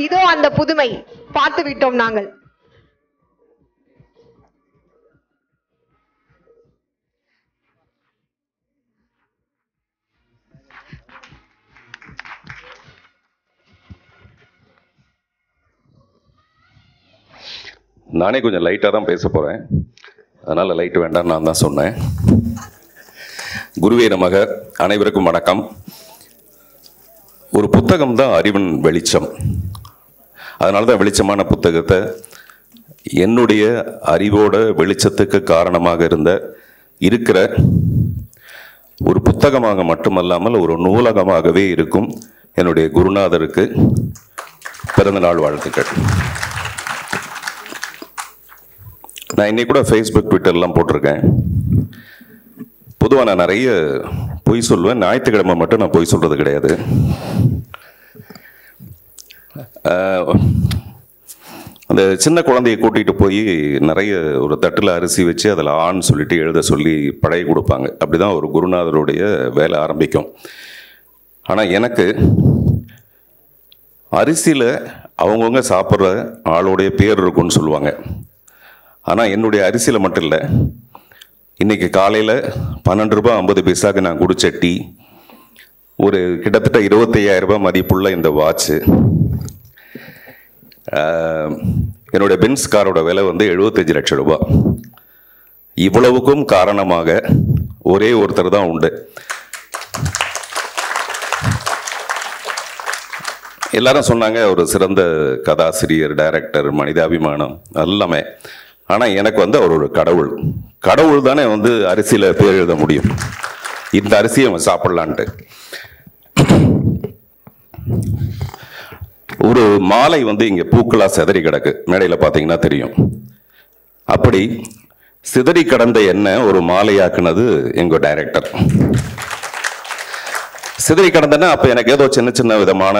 இதோ அந்த புதுமை பார்த்து விட்டோம் நாங்கள். நானே கொஞ்சம் லைட்டாக தான் பேச போகிறேன், அதனால் லைட் வேண்டாம் நான் தான் சொன்னேன். குருவே நமக. அனைவருக்கும் வணக்கம். ஒரு புத்தகம் தான் அறிவின் வெளிச்சம். அதனால தான் வெளிச்சமான புத்தகத்தை என்னுடைய அறிவோட வெளிச்சத்துக்கு காரணமாக இருக்கிற ஒரு புத்தகமாக மட்டுமல்லாமல் ஒரு நூலகமாகவே இருக்கும் என்னுடைய குருநாதருக்கு பிறந்தநாள் வாழ்த்துக்கள். நான் இன்னைக்கு கூட ஃபேஸ்புக், ட்விட்டர்லாம் போட்டிருக்கேன். பொதுவாக நான் நிறைய பொய் சொல்லுவேன். ஞாயிற்றுக்கிழமை மட்டும் நான் பொய் சொல்கிறது கிடையாது. அந்த சின்ன குழந்தையை கூட்டிகிட்டு போய் நிறைய ஒரு தட்டில் அரிசி வச்சு அதில் ஆன்னு சொல்லிட்டு எழுத சொல்லி பழகி கொடுப்பாங்க. அப்படி தான் ஒரு குருநாதருடைய வேலை ஆரம்பிக்கும். ஆனால் எனக்கு அரிசியில் அவங்கவுங்க சாப்பிட்ற ஆளுடைய பேர் இருக்குன்னு சொல்லுவாங்க. ஆனால் என்னுடைய அரிசியில் மட்டும் இல்லை, இன்றைக்கி காலையில் 12 ரூபாய் 50 பைசாவுக்கு நான் குடிச்ச டீ, ஒரு கிட்டத்தட்ட 25,000 ரூபாய் மதிப்புள்ள இந்த வாட்சு, என்னுடைய பென்ஸ் காரோட விலை வந்து 75 லட்சம் ரூபாய். இவ்வளவுக்கும் காரணமாக ஒரே ஒருத்தர் தான் உண்டு. எல்லாரும் சொன்னாங்க ஒரு சிறந்த கதாசிரியர், டைரக்டர், மனிதாபிமானம் எல்லாமே. ஆனால் எனக்கு வந்து அவர் ஒரு கடவுள். கடவுள் தானே வந்து அரிசியில் பேர் எழுத முடியும். இந்த அரிசியை அவன் சாப்பிட்லான்ட்டு. ஒரு மாலை வந்து இங்கே பூக்களாக சிதறி கிடக்கு, மேடையில் பார்த்தீங்கன்னா தெரியும். அப்படி சிதறி கடந்த என்ன ஒரு மாலையாக்குனது எங்கள் டைரக்டர். சிதறி கடந்தன்னா அப்போ எனக்கு ஏதோ சின்ன சின்ன விதமான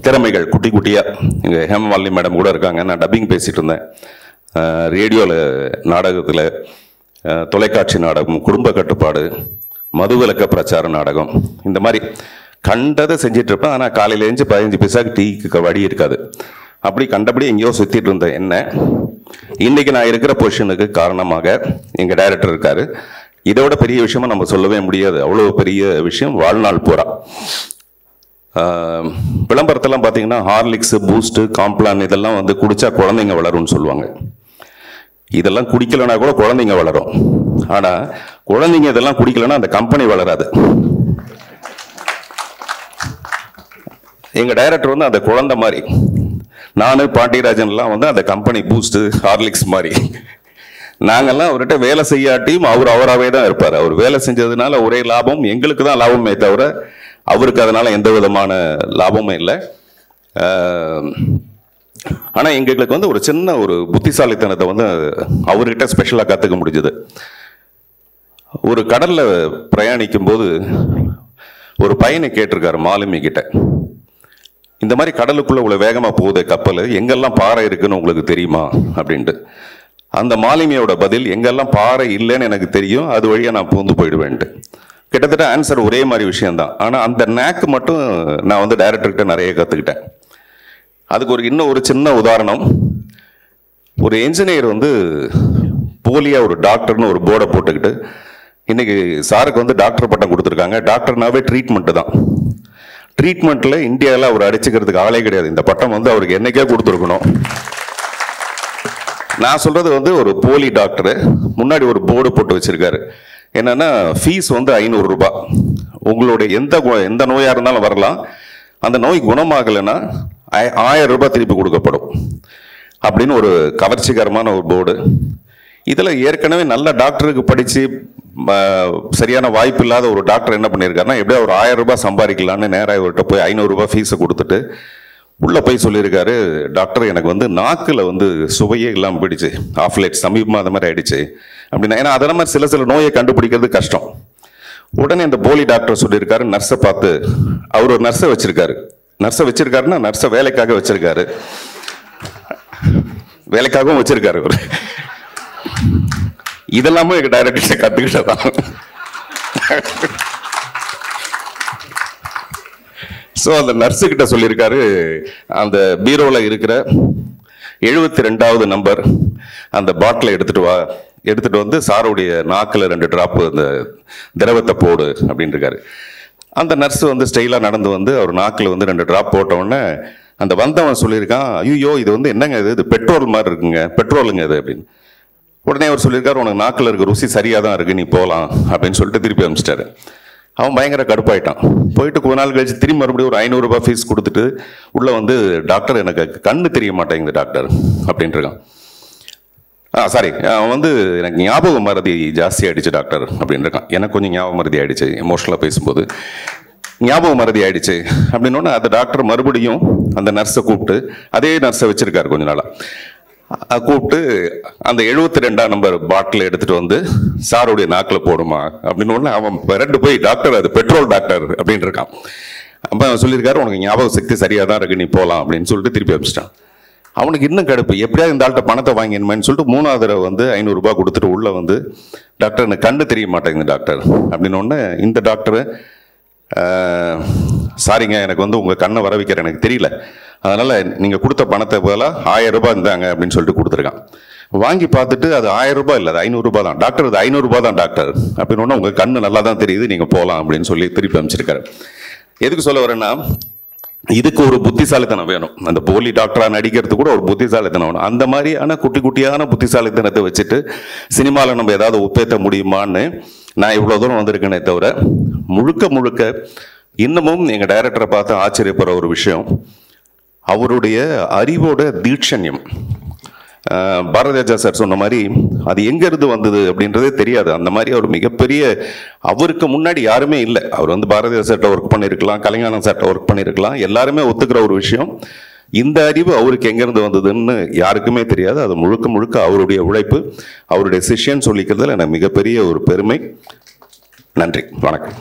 திறமைகள் குட்டி குட்டியாக, இங்கே ஹேமமாலினி மேடம் கூட இருக்காங்க, நான் டப்பிங் பேசிகிட்டு இருந்தேன். ரேடியோவில், நாடகத்தில், தொலைக்காட்சி நாடகம், குடும்ப கட்டுப்பாடு, மதுவிலக்க பிரச்சார நாடகம், இந்த மாதிரி கண்டதை செஞ்சிட்ருப்பேன். ஆனால் காலையில் எழுந்து 15 பைசாக்கு டீக்கு வழி இருக்காது. அப்படி கண்டபடி எங்கேயோ சுற்றிட்டு இருந்தேன். என்ன இன்றைக்கி நான் இருக்கிற பொசிஷனுக்கு காரணமாக எங்கள் டைரக்டர் இருக்கார். இதோட பெரிய விஷயமா நம்ம சொல்லவே முடியாது. அவ்வளோ பெரிய விஷயம். வாழ்நாள் பூரா விளம்பரத்தெல்லாம் பார்த்தீங்கன்னா ஹார்லிக்ஸு, பூஸ்ட்டு, காம்ப்ளான் இதெல்லாம் வந்து குடித்தா குழந்தைங்க வளரும்னு சொல்லுவாங்க. இதெல்லாம் குடிக்கலைன்னா கூட குழந்தைங்க வளரும். ஆனால் குழந்தைங்க இதெல்லாம் குடிக்கலைன்னா அந்த கம்பெனி வளராது. எங்கள் டைரக்டர் வந்து அந்த குழந்தை மாதிரி. நான் பாண்டியராஜன்லாம் வந்து அந்த கம்பெனி பூஸ்ட்டு, ஹார்லிக்ஸ் மாதிரி. நாங்கள்லாம் அவர்கிட்ட வேலை செய்யாட்டியும் அவர் அவராகவே தான் இருப்பார். அவர் வேலை செஞ்சதுனால ஒரே லாபம், எங்களுக்கு தான் லாபமே தவிர அவருக்கு அதனால் எந்த விதமான லாபமும் இல்லை. ஆனால் எங்களுக்கு வந்து ஒரு சின்ன ஒரு புத்திசாலித்தனத்தை வந்து அவர்கிட்ட ஸ்பெஷலாக கற்றுக்க முடிஞ்சது. ஒரு கடலில் பிரயாணிக்கும் போது ஒரு பையனை கேட்டிருக்காரு மாலுமி கிட்ட, இந்த மாதிரி கடலுக்குள்ளே இவ்வளோ வேகமாக போகுது கப்பல், எங்கெல்லாம் பாறை இருக்குன்னு உங்களுக்கு தெரியுமா அப்படின்ட்டு. அந்த மாலுமியோட பதில், எங்கெல்லாம் பாறை இல்லைன்னு எனக்கு தெரியும், அது வழியாக நான் பூந்து போயிடுவேன்ட்டு. கிட்டத்தட்ட ஆன்சர் ஒரே மாதிரி விஷயம்தான். ஆனால் அந்த நேக்கு மட்டும் நான் வந்து டைரக்டர்கிட்ட நிறைய கற்றுக்கிட்டேன். அதுக்கு இன்னும் ஒரு சின்ன உதாரணம். ஒரு என்ஜினியர் வந்து போலியாக ஒரு டாக்டர்னு ஒரு போர்டை போட்டுக்கிட்டு, இன்றைக்கி சாருக்கு வந்து டாக்டர் பட்டம் கொடுத்துருக்காங்க. டாக்டர்னாவே ட்ரீட்மெண்ட்டு தான். ட்ரீட்மெண்ட்டில் இந்தியாவில் அவர் அடிச்சுக்கிறதுக்கு ஆளே கிடையாது. இந்த பட்டம் வந்து அவருக்கு என்னைக்கே கொடுத்துருக்கணும். நான் சொல்கிறது வந்து ஒரு போலி டாக்டரு முன்னாடி ஒரு போர்டு போட்டு வச்சுருக்காரு. என்னென்னா ஃபீஸ் வந்து 500 ரூபாய். உங்களுடைய எந்த நோயாக இருந்தாலும் வரலாம். அந்த நோய் குணமாகலைன்னா 1000 ரூபாய் திருப்பி கொடுக்கப்படும் அப்படின்னு ஒரு கவர்ச்சிகரமான ஒரு போர்டு. இதில் ஏற்கனவே நல்ல டாக்டருக்கு படித்து சரியான வாய்ப்பு இல்லாத ஒரு டாக்டர் என்ன பண்ணியிருக்காருன்னா, எப்படியா ஒரு 1000 ரூபாய் சம்பாதிக்கலான்னு நேராக இவர்கிட்ட போய் 500 ரூபாய் ஃபீஸை கொடுத்துட்டு உள்ளே போய் சொல்லியிருக்காரு, டாக்டர் எனக்கு வந்து நாக்கில் வந்து சுவையே இல்லாமல் போயிடுச்சு, ஆஃப்லைட் சமீபமாக அந்த மாதிரி ஆயிடுச்சு அப்படின்னா. ஏன்னா அதே மாதிரி சில நோயை கண்டுபிடிக்கிறது கஷ்டம். உடனே இந்த போலி டாக்டர் சொல்லியிருக்காரு, நர்ஸை பார்த்து, அவர் ஒரு நர்ஸை வச்சிருக்காருன்னா நர்ஸை வேலைக்காக வச்சிருக்காரு, வேலைக்காகவும் வச்சிருக்காரு அவர். இதெல்லாமே எங்கள் டைரக்டர்ஸை கற்றுக்கிட்டதான். ஸோ அந்த நர்ஸுக்கிட்ட சொல்லியிருக்காரு, அந்த பீரோவில் இருக்கிற 72வது நம்பர் அந்த பாட்டிலை எடுத்துட்டு வா, எடுத்துட்டு வந்து சாருடைய நாக்கில் 2 டிராப்பு அந்த திரவத்தை போடு அப்படின்னு இருக்காரு. அந்த நர்ஸ் வந்து ஸ்டைலாக நடந்து வந்து அவர் நாக்கில் வந்து 2 டிராப் போட்ட உடனே அந்த வந்தவன் சொல்லியிருக்கான், ஐயோ இது வந்து என்னங்க இது பெட்ரோல் மாதிரி இருக்குங்க, பெட்ரோலுங்க இது அப்படின்னு. உடனே அவர் சொல்லியிருக்காரு, உனக்கு நாக்கில் இருக்க ருசி சரியாக தான் இருக்கு, நீ போகலாம் அப்படின்னு சொல்லிட்டு திருப்பி அனுப்பிச்சிட்டாரு. அவன் பயங்கர கடுப்பாயிட்டான். போயிட்டு கொஞ்ச நாள் கழிச்சு திரும்பி மறுபடியும் ஒரு 500 ரூபாய் ஃபீஸ் கொடுத்துட்டு உள்ளே வந்து, டாக்டர் எனக்கு கண்ணு தெரிய மாட்டேங்குது டாக்டர் அப்படின்ட்டு இருக்கான். சாரி, அவன் வந்து எனக்கு ஞாபக மறதி ஜாஸ்தி ஆயிடுச்சு டாக்டர் அப்படின்னு இருக்கான். எனக்கு கொஞ்சம் ஞாபக மறதி ஆயிடுச்சு, எமோஷனலாக பேசும்போது ஞாபக மறதி ஆயிடுச்சு அப்படின்னோடனே அந்த டாக்டர் மறுபடியும் அந்த நர்ஸை கூப்பிட்டு, அதே நர்ஸை வச்சிருக்காரு கொஞ்ச நாளாக, கூப்பிட்டு அந்த 72ஆம் நம்பர் பாட்டில் எடுத்துட்டு வந்து சாருடைய நாக்கில் போடுமா அப்படின்னு. அவன் ரெண்டு போய், டாக்டர் அது பெட்ரோல் டாக்டர் அப்படின்னு இருக்கான். அப்போ அவன் சொல்லியிருக்காரு, உனக்கு ஞாபக சக்தி சரியாக தான் இருக்கு, நீ போகலாம் அப்படின்னு சொல்லிட்டு திருப்பி அனுப்பிச்சிட்டான். அவனுக்கு இன்னும் கடுப்பு, எப்படியாவது இந்த ஆள்கிட்ட பணத்தை வாங்கினுமேன்னு சொல்லிட்டு 3வது தடவை வந்து 500 ரூபாய் கொடுத்துட்டு உள்ள வந்து, டாக்டர் எனக்கு கண்ணு தெரிய மாட்டேங்குது டாக்டர் அப்படின்னு. இந்த டாக்டர், சாரிங்க எனக்கு வந்து உங்கள் கண்ணை வர வைக்கிற எனக்கு தெரியல, அதனால் நீங்கள் கொடுத்த பணத்தை பதிலாக 1000 ரூபாய் இருந்தாங்க அப்படின்னு சொல்லிட்டு கொடுத்துருக்கான். வாங்கி பார்த்துட்டு அது 1000 ரூபாய் இல்லை, அது 500 ரூபாய் தான் டாக்டர், அது 500 ரூபாய் தான் டாக்டர் அப்படின்னு. உங்கள் கண்ணு நல்லா தான் தெரியுது, நீங்கள் போகலாம் அப்படின்னு சொல்லி திருப்பி அனுப்பிச்சிருக்காரு. எதுக்கு சொல்ல வரேன்னா, இதுக்கு ஒரு புத்திசாலித்தனம் வேணும். அந்த போலி டாக்டராக நடிக்கிறதுக்கு கூட ஒரு புத்திசாலித்தனம் வேணும். அந்த மாதிரியான குட்டி குட்டியான புத்திசாலித்தனத்தை வச்சுட்டு சினிமாவில் நம்ம ஏதாவது ஒப்பேற்ற முடியுமான்னு நான் இவ்வளோ தூரம் வந்திருக்கேனே தவிர, முழுக்க முழுக்க இன்னமும் எங்கள் டைரக்டரை பார்த்து ஆச்சரியப்படுற ஒரு விஷயம், அவருடைய அறிவோட தீட்சண்யம். பாரதிராஜா சார் சொன்ன மாதிரி அது எங்கேருந்து வந்தது அப்படின்றதே தெரியாது. அந்த மாதிரி அவர் மிகப்பெரிய, அவருக்கு முன்னாடி யாருமே இல்லை. அவர் வந்து பாரதிராஜா சார்ட்ட ஒர்க் பண்ணியிருக்கலாம், கலைஞானம் சார்ட்ட ஒர்க் பண்ணியிருக்கலாம், எல்லாருமே ஒத்துக்கிற ஒரு விஷயம். இந்த அறிவு அவருக்கு எங்கேருந்து வந்ததுன்னு யாருக்குமே தெரியாது. அது முழுக்க முழுக்க அவருடைய உழைப்பு, அவருடைய சிஷ்யன்னு சொல்லிக்கிறதுல எனக்கு மிகப்பெரிய ஒரு பெருமை. நன்றி, வணக்கம்.